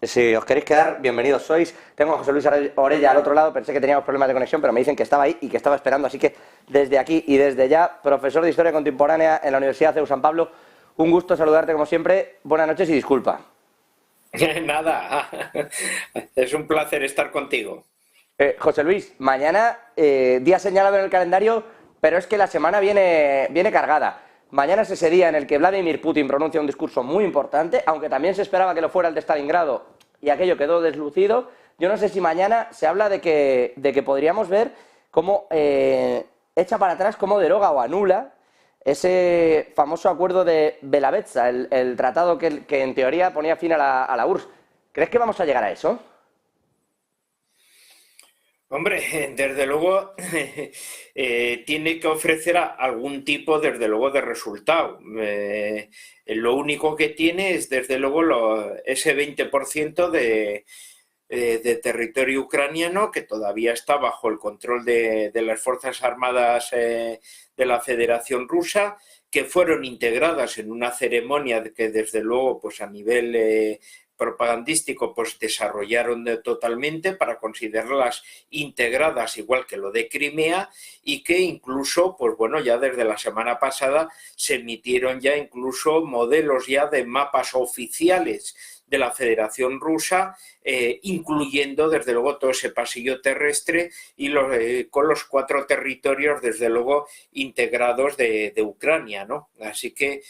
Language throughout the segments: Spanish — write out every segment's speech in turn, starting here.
Si os queréis quedar, bienvenidos sois. Tengo a José Luis Orella al otro lado, pensé que teníamos problemas de conexión, pero me dicen que estaba ahí y que estaba esperando, así que desde aquí y desde ya, profesor de Historia Contemporánea en la Universidad CEU San Pablo, un gusto saludarte como siempre, buenas noches y disculpa. Nada, es un placer estar contigo. José Luis, mañana, día señalado en el calendario, pero es que la semana viene cargada. Mañana es ese día en el que Vladimir Putin pronuncia un discurso muy importante, aunque también se esperaba que lo fuera el de Stalingrado y aquello quedó deslucido. Yo no sé si mañana se habla de que podríamos ver cómo echa para atrás, cómo deroga o anula ese famoso acuerdo de Belavetza, el tratado que en teoría ponía fin a la URSS. ¿Crees que vamos a llegar a eso? Hombre, desde luego tiene que ofrecer algún tipo, desde luego, de resultado. Lo único que tiene es, desde luego, ese 20% de territorio ucraniano que todavía está bajo el control de las Fuerzas Armadas de la Federación Rusa, que fueron integradas en una ceremonia que desde luego pues a nivel propagandístico pues desarrollaron totalmente para considerarlas integradas igual que lo de Crimea, y que incluso pues bueno, ya desde la semana pasada se emitieron ya incluso modelos ya de mapas oficiales de la Federación Rusa, incluyendo desde luego todo ese pasillo terrestre y con los 4 territorios desde luego integrados de Ucrania, ¿no? Así que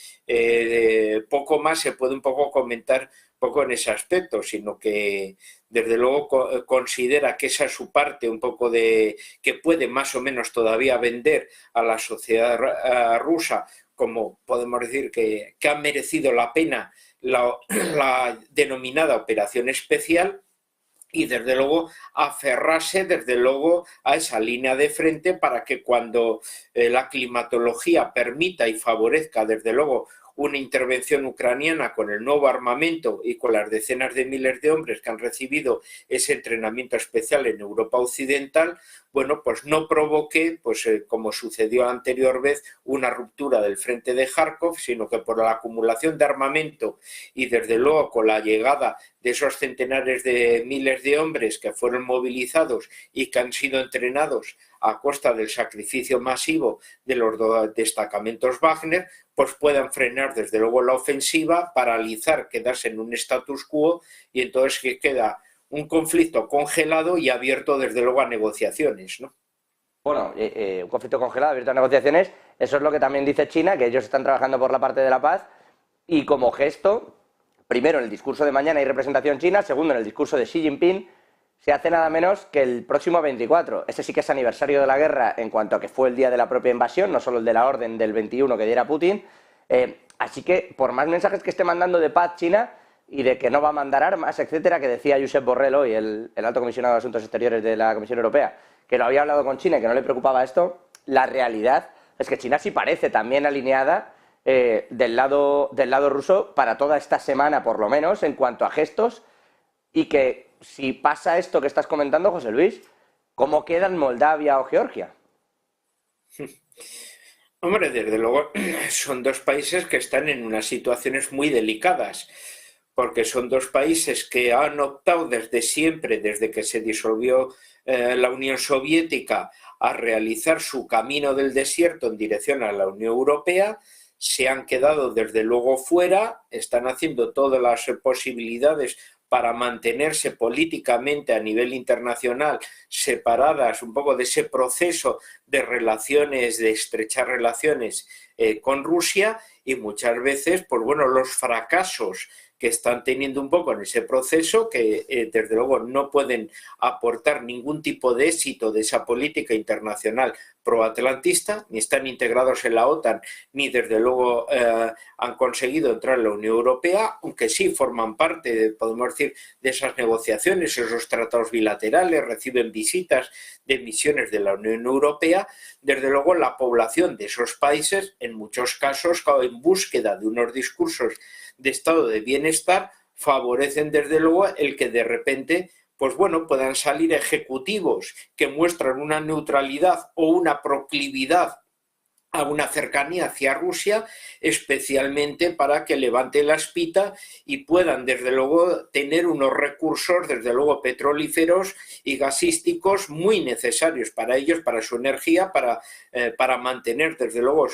poco más se puede un poco comentar poco en ese aspecto, sino que desde luego considera que esa es su parte un poco de que puede más o menos todavía vender a la sociedad rusa, como podemos decir que ha merecido la pena la denominada operación especial, y desde luego aferrarse desde luego a esa línea de frente para que cuando la climatología permita y favorezca desde luego una intervención ucraniana con el nuevo armamento y con las decenas de miles de hombres que han recibido ese entrenamiento especial en Europa Occidental, bueno, pues no provoque, pues como sucedió la anterior vez, una ruptura del frente de Kharkov, sino que por la acumulación de armamento y desde luego con la llegada de esos centenares de miles de hombres que fueron movilizados y que han sido entrenados a costa del sacrificio masivo de los destacamentos Wagner, pues puedan frenar desde luego la ofensiva, paralizar, quedarse en un status quo, y entonces que queda un conflicto congelado y abierto desde luego a negociaciones, ¿no? Bueno, un conflicto congelado, abierto a negociaciones, eso es lo que también dice China, que ellos están trabajando por la parte de la paz y como gesto, primero en el discurso de mañana hay representación china, segundo en el discurso de Xi Jinping, se hace nada menos que el próximo 24. Ese sí que es aniversario de la guerra en cuanto a que fue el día de la propia invasión, no solo el de la orden del 21 que diera Putin. Así que, por más mensajes que esté mandando de paz China y de que no va a mandar armas, etcétera, que decía Josep Borrell hoy, el alto comisionado de Asuntos Exteriores de la Comisión Europea, que lo había hablado con China y que no le preocupaba esto, la realidad es que China sí parece también alineada del lado ruso para toda esta semana, por lo menos, en cuanto a gestos, y que si pasa esto que estás comentando, José Luis, ¿cómo quedan Moldavia o Georgia? Hombre, desde luego son dos países que están en unas situaciones muy delicadas, porque son dos países que han optado desde siempre, desde que se disolvió la Unión Soviética, a realizar su camino del desierto en dirección a la Unión Europea. Se han quedado desde luego fuera, están haciendo todas las posibilidades para mantenerse políticamente a nivel internacional separadas un poco de ese proceso de relaciones, de estrechar relaciones con Rusia, y muchas veces, pues bueno, los fracasos que están teniendo un poco en ese proceso, que desde luego no pueden aportar ningún tipo de éxito de esa política internacional proatlantista, ni están integrados en la OTAN, ni desde luego han conseguido entrar en la Unión Europea, aunque sí forman parte, podemos decir, de esas negociaciones, esos tratados bilaterales, reciben visitas de misiones de la Unión Europea. Desde luego la población de esos países, en muchos casos, en búsqueda de unos discursos de estado de bienestar, favorecen desde luego el que de repente pues bueno, puedan salir ejecutivos que muestran una neutralidad o una proclividad a una cercanía hacia Rusia, especialmente para que levante la espita y puedan, desde luego, tener unos recursos, desde luego, petrolíferos y gasísticos muy necesarios para ellos, para su energía, para mantener, desde luego,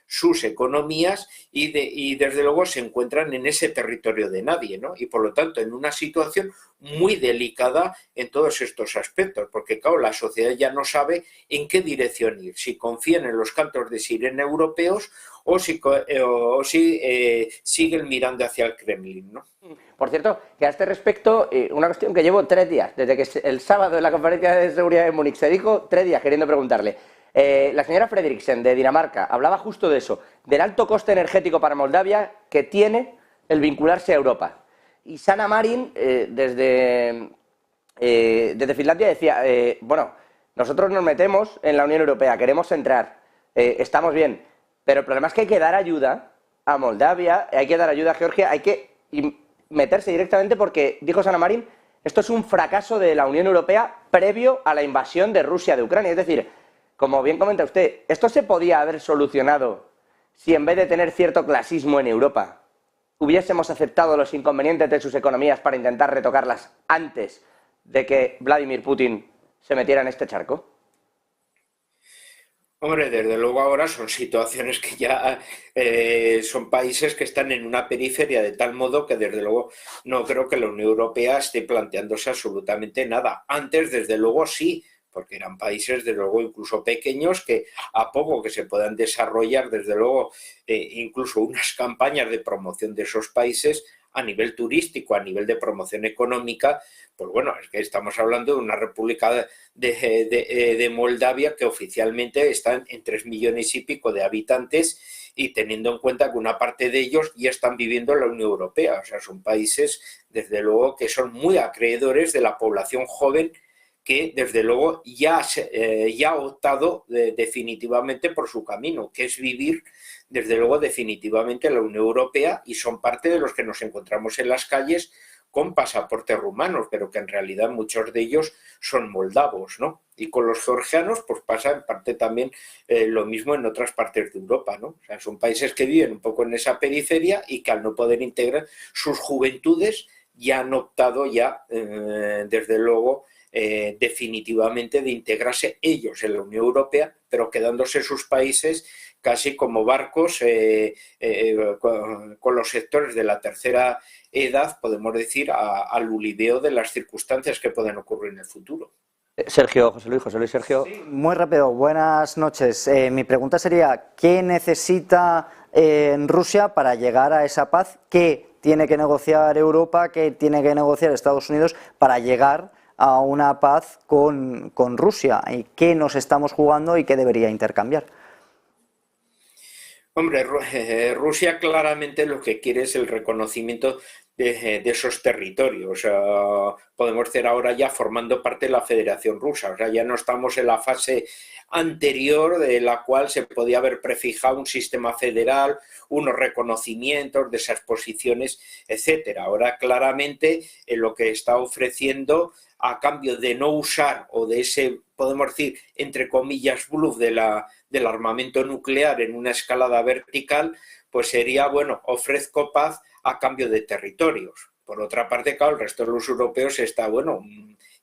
sus economías y, desde luego, se encuentran en ese territorio de nadie, ¿no? Y, por lo tanto, en una situación muy delicada en todos estos aspectos, porque, claro, la sociedad ya no sabe en qué dirección ir, si confían en los cantos de sirena europeos o si siguen mirando hacia el Kremlin, ¿no? Por cierto, que a este respecto, una cuestión que llevo 3 días, desde que el sábado en la conferencia de seguridad de Múnich se dijo, 3 días queriendo preguntarle. La señora Frederiksen de Dinamarca hablaba justo de eso, del alto coste energético para Moldavia que tiene el vincularse a Europa. Y Sanna Marin, desde Finlandia, decía, bueno, nosotros nos metemos en la Unión Europea, queremos entrar, estamos bien, pero el problema es que hay que dar ayuda a Moldavia, hay que dar ayuda a Georgia, hay que meterse directamente porque, dijo Sanna Marin, esto es un fracaso de la Unión Europea previo a la invasión de Rusia de Ucrania. Es decir, como bien comenta usted, esto se podía haber solucionado si en vez de tener cierto clasismo en Europa hubiésemos aceptado los inconvenientes de sus economías para intentar retocarlas antes de que Vladimir Putin se metiera en este charco. Hombre, desde luego ahora son situaciones que ya son países que están en una periferia de tal modo que desde luego no creo que la Unión Europea esté planteándose absolutamente nada. Antes, desde luego, sí, porque eran países, desde luego, incluso pequeños, que a poco que se puedan desarrollar, desde luego, incluso unas campañas de promoción de esos países a nivel turístico, a nivel de promoción económica, pues bueno, es que estamos hablando de una república de Moldavia que oficialmente están en 3 millones y pico de habitantes y teniendo en cuenta que una parte de ellos ya están viviendo en la Unión Europea. O sea, son países, desde luego, que son muy acreedores de la población joven que, desde luego, ya ha optado definitivamente por su camino, que es vivir, desde luego, definitivamente en la Unión Europea y son parte de los que nos encontramos en las calles con pasaportes rumanos, pero que en realidad muchos de ellos son moldavos, ¿no? Y con los georgianos, pues pasa en parte también lo mismo en otras partes de Europa, ¿no? O sea, son países que viven un poco en esa periferia y que al no poder integrar sus juventudes ya han optado desde luego, definitivamente de integrarse ellos en la Unión Europea, pero quedándose sus países casi como barcos con los sectores de la tercera edad, podemos decir, al oliveo de las circunstancias que pueden ocurrir en el futuro. Sergio, José Luis, Sergio. Sí, muy rápido, buenas noches. Mi pregunta sería, ¿qué necesita Rusia para llegar a esa paz? ¿Qué tiene que negociar Europa? ¿Qué tiene que negociar Estados Unidos para llegar a una paz con Rusia? ¿Y qué nos estamos jugando y qué debería intercambiar? Hombre, Rusia claramente lo que quiere es el reconocimiento de esos territorios. O sea, podemos ser ahora ya formando parte de la Federación Rusa. O sea, ya no estamos en la fase anterior de la cual se podía haber prefijado un sistema federal, unos reconocimientos de esas posiciones, etcétera. Ahora claramente lo que está ofreciendo a cambio de no usar o de ese, podemos decir, entre comillas, bluff del armamento nuclear en una escalada vertical, pues sería, bueno, ofrezco paz a cambio de territorios. Por otra parte, claro, el resto de los europeos está, bueno,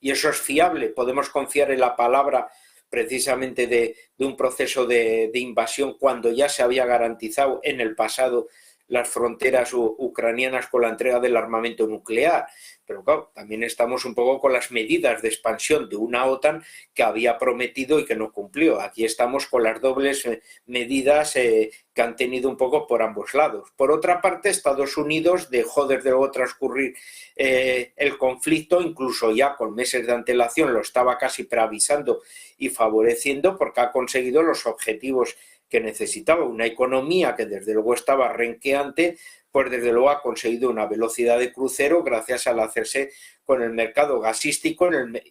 y eso es fiable, podemos confiar en la palabra precisamente de un proceso de invasión cuando ya se había garantizado en el pasado las fronteras ucranianas con la entrega del armamento nuclear. Pero claro, también estamos un poco con las medidas de expansión de una OTAN que había prometido y que no cumplió. Aquí estamos con las dobles medidas que han tenido un poco por ambos lados. Por otra parte, Estados Unidos dejó desde luego transcurrir el conflicto, incluso ya con meses de antelación lo estaba casi preavisando y favoreciendo porque ha conseguido los objetivos que necesitaba. Una economía que desde luego estaba renqueante, pues desde luego ha conseguido una velocidad de crucero gracias al hacerse con el mercado gasístico,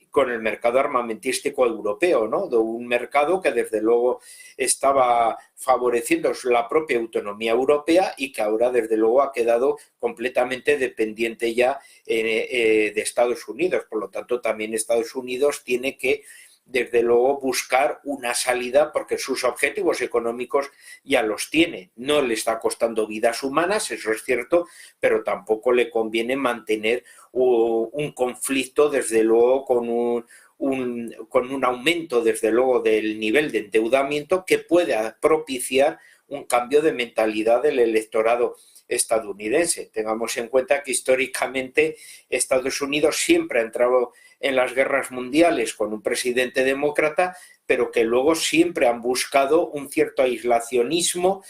con el mercado armamentístico europeo, ¿no? De un mercado que desde luego estaba favoreciendo la propia autonomía europea y que ahora desde luego ha quedado completamente dependiente ya de Estados Unidos. Por lo tanto, también Estados Unidos tiene que desde luego buscar una salida porque sus objetivos económicos ya los tiene. No le está costando vidas humanas, eso es cierto, pero tampoco le conviene mantener un conflicto, desde luego, con un aumento, desde luego, del nivel de endeudamiento que pueda propiciar un cambio de mentalidad del electorado estadounidense. Tengamos en cuenta que históricamente Estados Unidos siempre ha entrado en las guerras mundiales con un presidente demócrata, pero que luego siempre han buscado un cierto aislacionismo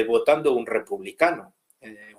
votando un republicano.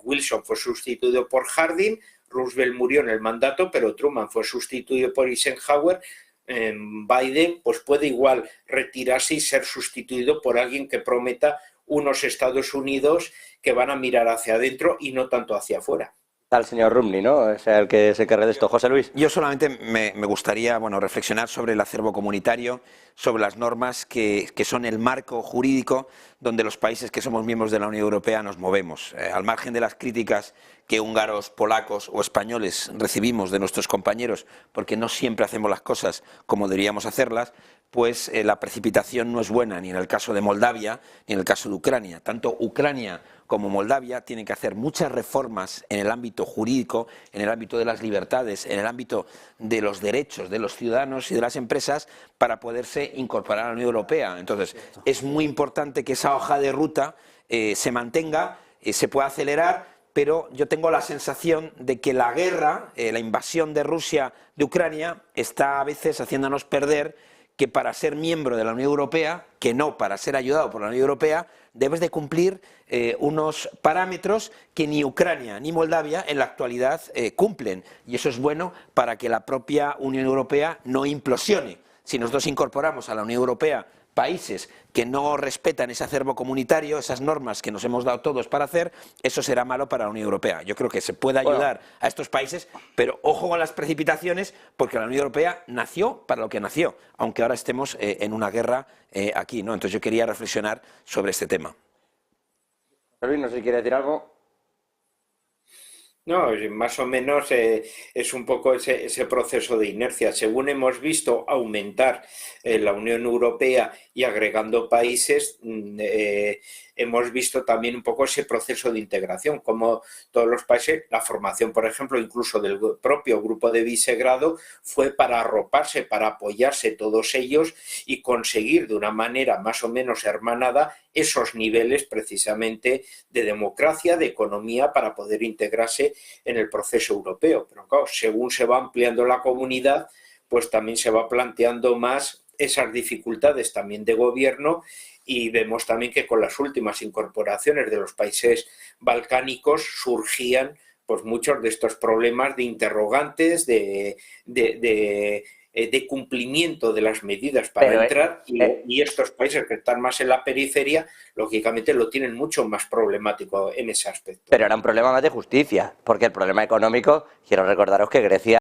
Wilson fue sustituido por Harding, Roosevelt murió en el mandato, pero Truman fue sustituido por Eisenhower. Biden pues puede igual retirarse y ser sustituido por alguien que prometa unos Estados Unidos que van a mirar hacia adentro y no tanto hacia afuera. Al señor Rumney, ¿no? Es el que se encarga de esto. José Luis. Yo solamente me gustaría reflexionar sobre el acervo comunitario, sobre las normas que son el marco jurídico donde los países que somos miembros de la Unión Europea nos movemos. Al margen de las críticas que húngaros, polacos o españoles recibimos de nuestros compañeros, porque no siempre hacemos las cosas como deberíamos hacerlas, pues la precipitación no es buena ni en el caso de Moldavia ni en el caso de Ucrania. Tanto Ucrania como Moldavia tienen que hacer muchas reformas en el ámbito jurídico, en el ámbito de las libertades, en el ámbito de los derechos de los ciudadanos y de las empresas para poderse incorporar a la Unión Europea. Entonces, es muy importante que esa hoja de ruta se mantenga, se pueda acelerar, pero yo tengo la sensación de que la guerra, la invasión de Rusia de Ucrania, está a veces haciéndonos perder que para ser miembro de la Unión Europea, que no para ser ayudado por la Unión Europea, debes de cumplir unos parámetros que ni Ucrania ni Moldavia en la actualidad cumplen. Y eso es bueno para que la propia Unión Europea no implosione. Si nosotros incorporamos a la Unión Europea países que no respetan ese acervo comunitario, esas normas que nos hemos dado todos para hacer, eso será malo para la Unión Europea. Yo creo que se puede ayudar a estos países, pero ojo con las precipitaciones, porque la Unión Europea nació para lo que nació, aunque ahora estemos en una guerra aquí, ¿no? Entonces yo quería reflexionar sobre este tema. Luis, no sé si quiere decir algo. No, más o menos es un poco ese proceso de inercia. Según hemos visto aumentar la Unión Europea y agregando países, hemos visto también un poco ese proceso de integración, como todos los países, la formación, por ejemplo, incluso del propio grupo de Visegrado, fue para arroparse, para apoyarse todos ellos y conseguir de una manera más o menos hermanada esos niveles precisamente de democracia, de economía, para poder integrarse en el proceso europeo. Pero claro, según se va ampliando la comunidad, pues también se va planteando más esas dificultades también de gobierno, y vemos también que con las últimas incorporaciones de los países balcánicos surgían pues muchos de estos problemas de interrogantes, de cumplimiento de las medidas para entrar, y estos países que están más en la periferia, lógicamente lo tienen mucho más problemático en ese aspecto. Pero era un problema más de justicia, porque el problema económico, quiero recordaros que Grecia